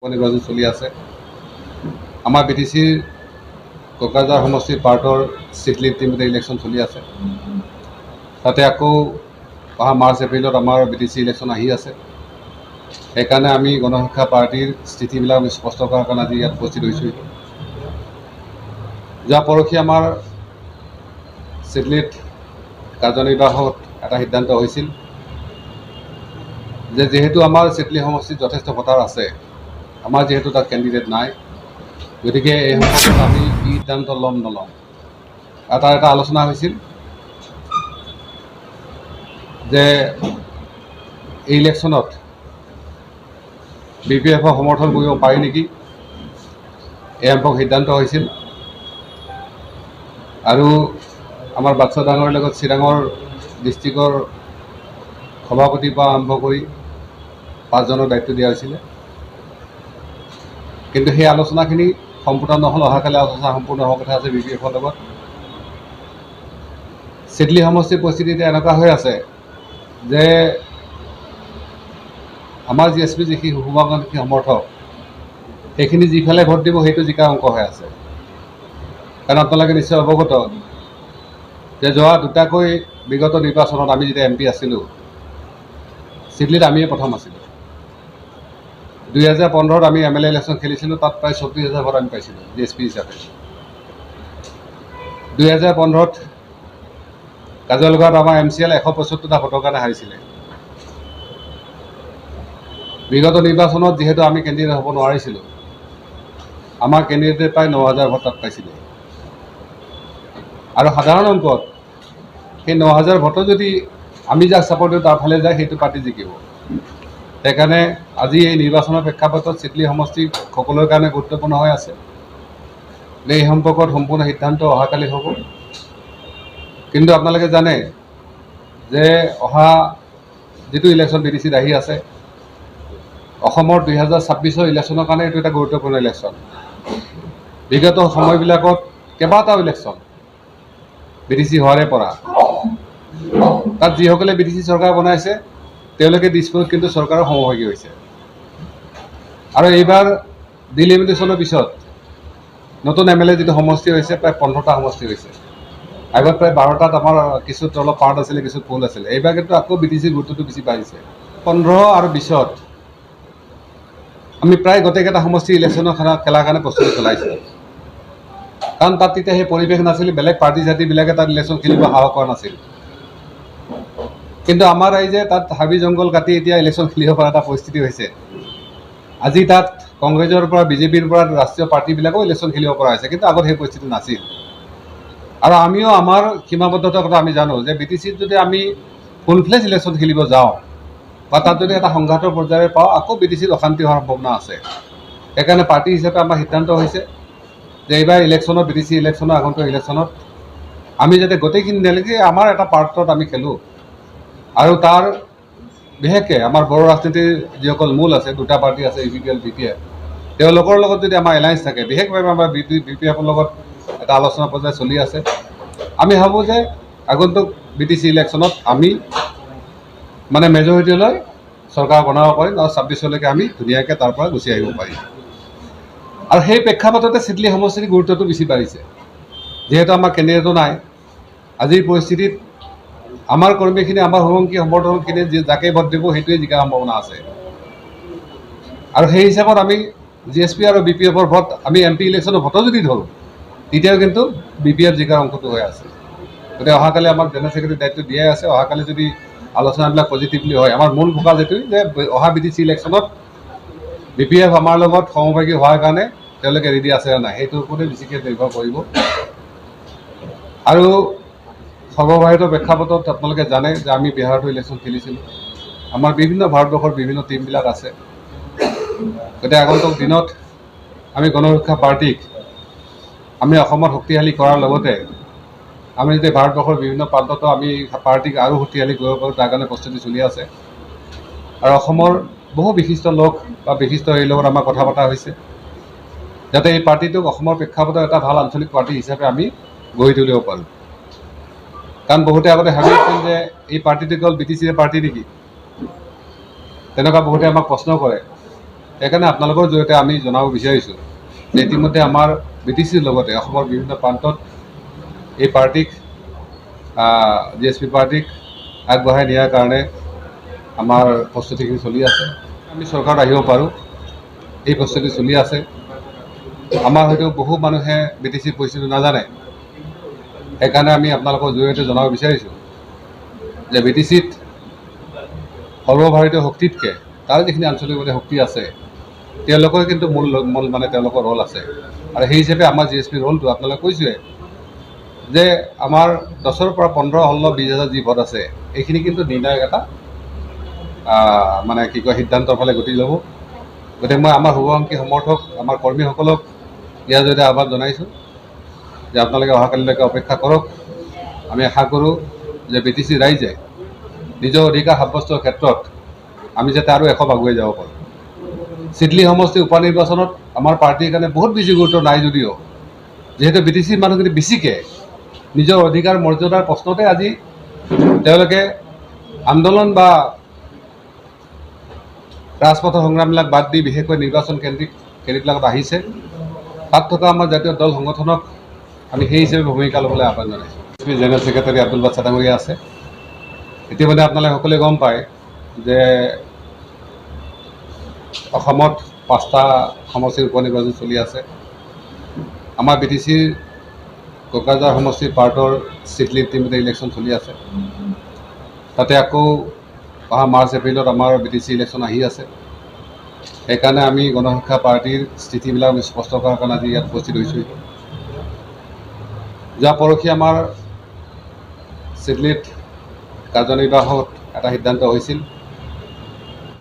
নিৰ্বাচন চলি আছে। আমাৰ BTCৰ কোকৰাঝাৰ সমষ্টিৰ পাৰ্টৰ চিটলিত ইতিমধ্যে ইলেকশ্যন চলি আছে। তাতে আকৌ অহা মাৰ্চ এপ্ৰিলত আমাৰ BTC ইলেকশ্যন আহি আছে। সেইকাৰণে আমি গণসংখ্যা পাৰ্টিৰ স্থিতিবিলাক আমি স্পষ্ট কৰাৰ কাৰণে আজি ইয়াত উপস্থিত হৈছোঁ। যোৱা পৰহি আমাৰ চিটলিত কাৰ্যনিৰ্বাহকত এটা সিদ্ধান্ত হৈছিল যে যিহেতু আমাৰ চিটলি সমষ্টিত যথেষ্ট ভোটাৰ আছে, আমাৰ যিহেতু তাত কেণ্ডিডেট নাই, গতিকে এই সম্পৰ্কত আমি কি সিদ্ধান্ত ল'ম নল'ম এটা আলোচনা হৈছিল যে এই ইলেকশ্যনত BPFক সমৰ্থন কৰিব পাৰি নেকি, এই সম্পৰ্ক সিদ্ধান্ত হৈছিল। আৰু আমাৰ বাক্সা ডাঙৰ লগত চিৰাঙৰ ডিষ্ট্ৰিক্টৰ সভাপতিৰ পৰা আৰম্ভ কৰি 5জনৰ দায়িত্ব দিয়া হৈছিলে। কিন্তু সেই আলোচনাখিনি সম্পূৰ্ণ নহ'ল। অহাকালি আলোচনা সম্পূৰ্ণ হোৱাৰ কথা আছে BPFৰ লগত। চিটলি সমষ্টিৰ পৰিস্থিতি এতিয়া এনেকুৱা হৈ আছে যে আমাৰ GSP যিখিনি শুভাকাংক্ষী সমৰ্থক, সেইখিনি যিফালে ভোট দিব সেইটো জিকা অংক হৈ আছে। কাৰণ আপোনালোকে নিশ্চয় অৱগত যে যোৱা দুটাকৈ বিগত নিৰ্বাচনত আমি যেতিয়া MP আছিলোঁ, চিটলিত আমিয়ে প্ৰথম আছিলোঁ। 2015ত আমি MLA ইলেকশ্যন খেলিছিলোঁ, তাত প্ৰায় 34,000 ভোট আমি পাইছিলোঁ GSP হিচাপে। 2015ত কাজলগাঁৱত আমাৰ MCL 175টা ভোটৰ কাৰণে হাৰিছিলে। বিগত নিৰ্বাচনত যিহেতু আমি কেণ্ডিডেট হ'ব নোৱাৰিছিলোঁ, আমাৰ কেণ্ডিডেটে প্ৰায় 9,000 ভোট তাত পাইছিলে। আৰু সাধাৰণ অংকত সেই 9,000 ভোটো যদি আমি যাক ছাপৰ্ট দিওঁ তাৰ ফালে যায়, সেইটো পাৰ্টি জিকিব। সেইকাৰণে আজি এই নিৰ্বাচনৰ প্ৰেক্ষাপটত চিটলি সমষ্টি সকলোৰে কাৰণে গুৰুত্বপূৰ্ণ হৈ আছে। এই সম্পৰ্কত সম্পূৰ্ণ সিদ্ধান্ত অহাকালি হ'ব। কিন্তু আপোনালোকে জানে যে অহা যিটো ইলেকশ্যন BTCত আহি আছে, অসমৰ 2026ৰ ইলেকশ্যনৰ কাৰণে এইটো এটা গুৰুত্বপূৰ্ণ ইলেকশ্যন। বিগত সময়বিলাকত কেইবাটাও ইলেকশ্যন BTC হোৱাৰে পৰা তাত যিসকলে BTC চৰকাৰ বনাইছে তেওঁলোকে ডিছপুট কিন্তু চৰকাৰৰ সমভাগী হৈছে। আৰু এইবাৰ ডিলিমিটেশ্যনৰ পিছত নতুন MLA যিটো সমষ্টি হৈছে, প্ৰায় 15টা সমষ্টি হৈছে। আগত প্ৰায় 12টাত আমাৰ কিছু অলপ পাৰ্ট আছিলে, কিছু পুল আছিলে। এইবাৰ কিন্তু আকৌ BTCৰ গুৰুত্বটো বেছি বাঢ়িছে। 15 আৰু 20ত আমি প্ৰায় গোটেইকেইটা সমষ্টি ইলেকশ্যনৰ খেলাৰ কাৰণে প্ৰস্তুতি চলাইছিলোঁ। কাৰণ তাত তেতিয়া সেই পৰিৱেশ নাছিল, বেলেগ পাৰ্টি জাতিবিলাকে তাত ইলেকশ্যন খেলিব সাহস কৰা নাছিল। কিন্তু আমাৰ ৰাইজে তাত হাবি জংঘল কাটি এতিয়া ইলেকশ্যন খেলিব পৰা এটা পৰিস্থিতি হৈছে। আজি তাত কংগ্ৰেছৰ পৰা BJPৰ পৰা ৰাষ্ট্ৰীয় পাৰ্টিবিলাকেও ইলেকশ্যন খেলিব পৰা হৈছে, কিন্তু আগত সেই পৰিস্থিতি নাছিল। আৰু আমিও আমাৰ সীমাবদ্ধতাৰ কথা আমি জানো যে BTCত যদি আমি ফুল ফ্লেজ ইলেকশ্যন খেলিব যাওঁ বা তাত যদি এটা সংঘাতৰ পৰ্যায়ে পাওঁ, আকৌ BTCত অশান্তি হোৱাৰ সম্ভাৱনা আছে। সেইকাৰণে পাৰ্টি হিচাপে আমাৰ সিদ্ধান্ত হৈছে যে এইবাৰ ইলেকশ্যনত BTC ইলেকশ্যনৰ আগন্তুক ইলেকশ্যনত আমি যাতে গোটেইখিনি নেলাগে আমাৰ এটা পাৰ্টত আমি খেলোঁ। আৰু তাৰ বিশেষকৈ আমাৰ বড়ো ৰাজনীতিৰ যিসকল মূল আছে, দুটা পাৰ্টি আছে UPPL BPF, তেওঁলোকৰ লগত যদি আমাৰ এলায়েন্স থাকে, বিশেষভাৱে আমাৰ BPFৰ লগত এটা আলোচনা পৰ্যায় চলি আছে। আমি ভাবোঁ যে আগন্তুক BTC ইলেকশ্যনত আমি মানে মেজৰিটি লৈ চৰকাৰ বনাব পাৰিম আৰু 26লৈকে আমি ধুনীয়াকৈ তাৰ পৰা গুচি আহিব পাৰিম। আৰু সেই প্ৰেক্ষাপটতে চিটলি সমষ্টিৰ গুৰুত্বটো বেছি বাঢ়িছে। যিহেতু আমাৰ কেণ্ডিডেটো নাই, আজিৰ পৰিস্থিতিত আমাৰ কৰ্মীখিনি, আমাৰ শুভাকাংক্ষী সমৰ্থকখিনি যাকে ভোট দিব সেইটোৱে জিকাৰ সম্ভাৱনা আছে। আৰু সেই হিচাপত আমি GSP আৰু BPFৰ ভোট আমি MP ইলেকশ্যনৰ ভোটো যদি ধৰোঁ, তেতিয়াও কিন্তু BPF জিকাৰ অংশটো হৈ আছে। গতিকে অহাকালি আমাক জেনেৰেল ছেক্ৰেটাৰী দায়িত্ব দিয়াই আছে। অহাকালি যদি আলোচনাবিলাক পজিটিভলি হয়, আমাৰ মূল ফোকাছ এইটোৱে যে অহা BTC ইলেকশ্যনত BPF আমাৰ লগত সমভাগী হোৱাৰ কাৰণে তেওঁলোকে ৰেডি আছে নে নাই, সেইটোৰ ওপৰতে বেছিকৈ নিৰ্ভৰ কৰিব। আৰু সৰ্বভাৰতীয় প্ৰেক্ষাপটত আপোনালোকে জানে যে আমি বিহাৰতো ইলেকশ্যন খেলিছিলোঁ। আমাৰ বিভিন্ন ভাৰতবৰ্ষৰ বিভিন্ন টীমবিলাক আছে। গতিকে আগন্তুক দিনত আমি গণৰক্ষা পাৰ্টিক আমি অসমত শক্তিশালী কৰাৰ লগতে আমি যদি ভাৰতবৰ্ষৰ বিভিন্ন প্ৰান্ততো আমি পাৰ্টিক আৰু শক্তিশালী কৰিব পাৰোঁ, তাৰ কাৰণে প্ৰস্তুতি চলি আছে। আৰু অসমৰ বহু বিশিষ্ট লোক বা বিশিষ্ট এই লগত আমাৰ কথা পতা হৈছে যাতে এই পাৰ্টিটোক অসমৰ প্ৰেক্ষাপটত এটা ভাল আঞ্চলিক পাৰ্টি হিচাপে আমি গঢ়ি তুলিব পাৰোঁ। কাৰণ বহুতে আগতে ভাবি আছিল যে এই পাৰ্টিটো কেৱল BTCৰ পাৰ্টি নেকি, তেনেকুৱা বহুতে আমাক প্ৰশ্ন কৰে। সেইকাৰণে আপোনালোকৰ জৰিয়তে আমি জনাব বিচাৰিছোঁ যে ইতিমধ্যে আমাৰ BTCৰ লগতে অসমৰ বিভিন্ন প্ৰান্তত এই পাৰ্টিক GSP পাৰ্টিক আগবঢ়াই নিয়াৰ কাৰণে আমাৰ প্ৰস্তুতিখিনি চলি আছে। আমি চৰকাৰত আহিব পাৰোঁ, এই প্ৰস্তুতি চলি আছে। আমাৰ হয়তো বহু মানুহে BTCৰ পৰিস্থিতি নাজানে, সেইকাৰণে আমি আপোনালোকৰ জৰিয়তে জনাব বিচাৰিছোঁ যে BTCত সৰ্বভাৰতীয় শক্তিতকৈ তাৰ যিখিনি আঞ্চলিক শক্তি আছে তেওঁলোকৰ কিন্তু মূল মানে তেওঁলোকৰ ৰল আছে। আৰু সেই হিচাপে আমাৰ GSP ৰলটো আপোনালোকে কৈছোঁৱে যে আমাৰ 10ৰ পৰা 15, 16, 20 হাজাৰ যি ভোট আছে এইখিনি কিন্তু নিৰ্ণায়ক এটা মানে কি কয় সিদ্ধান্তৰ ফালে গতি ল'ব। গতিকে মই আমাৰ শুভাকাংক্ষী সমৰ্থক আমাৰ কৰ্মীসকলক ইয়াৰ জৰিয়তে আহ্বান জনাইছোঁ যে আপোনালোকে অহাকালিলৈকে অপেক্ষা কৰক। আমি আশা কৰোঁ যে BTC ৰাইজে নিজৰ অধিকাৰ সাব্যস্তৰ ক্ষেত্ৰত আমি যাতে আৰু এখপ আগুৱাই যাব পাৰোঁ। চিডলি সমষ্টি উপ নিৰ্বাচনত আমাৰ পাৰ্টীৰ কাৰণে বহুত বেছি গুৰুত্ব নাই যদিও যিহেতু BTCৰ মানুহখিনি বেছিকৈ নিজৰ অধিকাৰ মৰ্যাদাৰ প্ৰশ্নতে আজি তেওঁলোকে আন্দোলন বা ৰাজপথৰ সংগ্ৰামবিলাক বাদ দি বিশেষকৈ নিৰ্বাচন কেন্দ্ৰিকবিলাকত আহিছে। তাত থকা আমাৰ জাতীয় দল সংগঠনক আমি সেই হিচাপে ভূমিকা ল'বলৈ আহ্বান জনাইছোঁ। জেনেৰেল ছেক্ৰেটাৰী আব্দুল বাছাৰ ডাঙৰীয়া আছে। ইতিমধ্যে আপোনালোকে সকলোৱে গম পায় যে অসমত 5টা সমষ্টিৰ উপ নিৰ্বাচন চলি আছে। আমাৰ BTCৰ কোকৰাঝাৰ সমষ্টিৰ পাৰ্টৰ চিডলিত ইতিমধ্যে ইলেকশ্যন চলি আছে। তাতে আকৌ অহা মাৰ্চ এপ্ৰিলত আমাৰ BTC ইলেকশ্যন আহি আছে। সেইকাৰণে আমি গণশিক্ষা পাৰ্টীৰ স্থিতিবিলাক আমি স্পষ্ট কৰাৰ কাৰণে আজি ইয়াত উপস্থিত হৈছোঁ। যোৱা পৰহি আমাৰ চিডলিত কাৰ্যনিৰ্বাহত এটা সিদ্ধান্ত হৈছিল